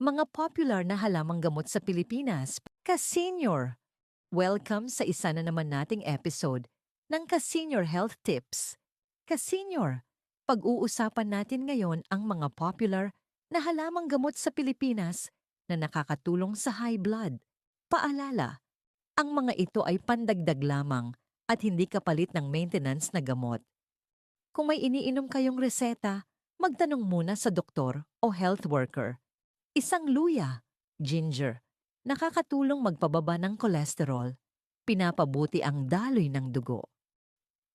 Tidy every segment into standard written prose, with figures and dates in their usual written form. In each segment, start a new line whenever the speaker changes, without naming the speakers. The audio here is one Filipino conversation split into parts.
Mga popular na halamang gamot sa Pilipinas, Ka-Senior. Welcome sa isa na naman nating episode ng Ka-Senior Health Tips. Ka-Senior, pag-uusapan natin ngayon ang mga popular na halamang gamot sa Pilipinas na nakakatulong sa high blood. Paalala, ang mga ito ay pandagdag lamang at hindi kapalit ng maintenance na gamot. Kung may iniinom kayong reseta, magtanong muna sa doktor o health worker. Isang luya, ginger, nakakatulong magpababa ng kolesterol, pinapabuti ang daloy ng dugo.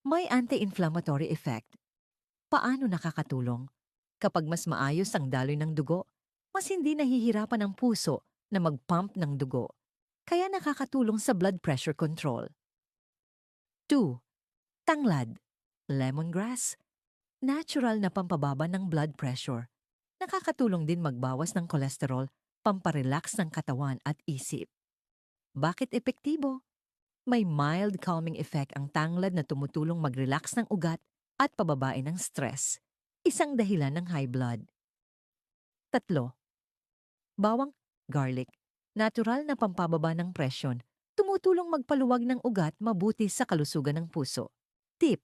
May anti-inflammatory effect. Paano nakakatulong? Kapag mas maayos ang daloy ng dugo, mas hindi nahihirapan ang puso na mag-pump ng dugo, kaya nakakatulong sa blood pressure control. 2. Tanglad, lemongrass, natural na pampababa ng blood pressure. Nakakatulong din magbawas ng kolesterol, pamparelax ng katawan at isip. Bakit epektibo? May mild calming effect ang tanglad na tumutulong mag-relax ng ugat at pababain ng stress. Isang dahilan ng high blood. 3. Bawang, garlic. Natural na pampababa ng presyon. Tumutulong magpaluwag ng ugat, mabuti sa kalusugan ng puso. Tip: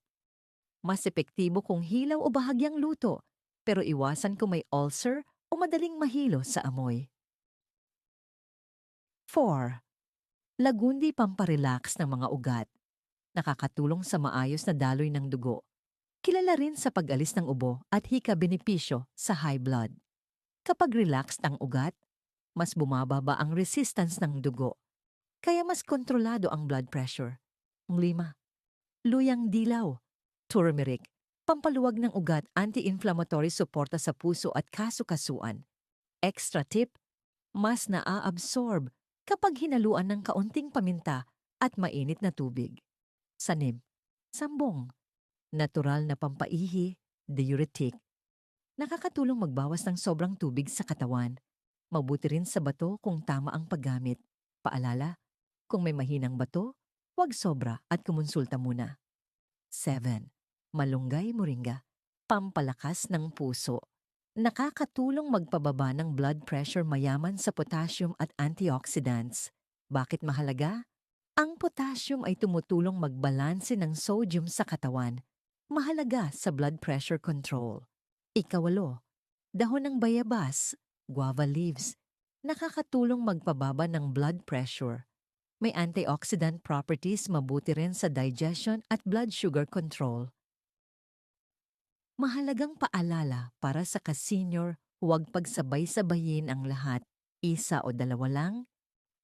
mas epektibo kung hilaw o bahagyang luto, pero iwasan kung may ulcer o madaling mahilo sa amoy. 4. Lagundi pamparelax ng mga ugat. Nakakatulong sa maayos na daloy ng dugo. Kilala rin sa pag-alis ng ubo at hika-benepisyo sa high blood. Kapag relaxed ang ugat, mas bumababa ang resistance ng dugo, kaya mas kontrolado ang blood pressure. 5. Luyang dilaw, turmeric, pampaluwag ng ugat, anti-inflammatory, suporta sa puso at kasukasuan. Extra tip: mas naa-absorb kapag hinaluan ng kaunting paminta at mainit na tubig. 6. Sambong, natural na pampaihi, diuretic. Nakakatulong magbawas ng sobrang tubig sa katawan. Mabuti rin sa bato kung tama ang paggamit. Paalala, kung may mahinang bato, huwag sobra at kumonsulta muna. 7. Malunggay moringa, pampalakas ng puso. Nakakatulong magpababa ng blood pressure, mayaman sa potassium at antioxidants. Bakit mahalaga? Ang potassium ay tumutulong magbalanse ng sodium sa katawan. Mahalaga sa blood pressure control. 8. Dahon ng bayabas, guava leaves. Nakakatulong magpababa ng blood pressure. May antioxidant properties, mabuti rin sa digestion at blood sugar control. Mahalagang paalala para sa ka-senior, huwag pagsabay-sabayin ang lahat. Isa o dalawa lang.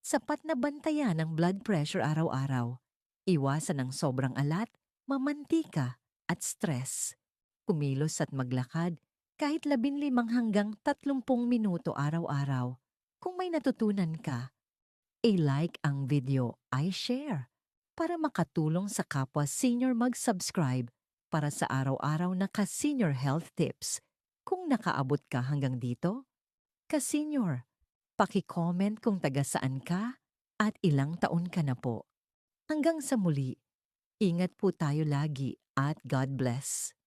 Sapat na bantayan ang blood pressure araw-araw. Iwasan ang sobrang alat, mamantika at stress. Kumilos at maglakad kahit 15 hanggang 30 minuto araw-araw. Kung may natutunan ka, i-like ang video, i-share para makatulong sa kapwa senior. Mag-subscribe para sa araw-araw na ka-senior health tips. Kung nakaabot ka hanggang dito, ka-senior, paki-comment kung taga saan ka at ilang taon ka na po. Hanggang sa muli, ingat po tayo lagi at God bless.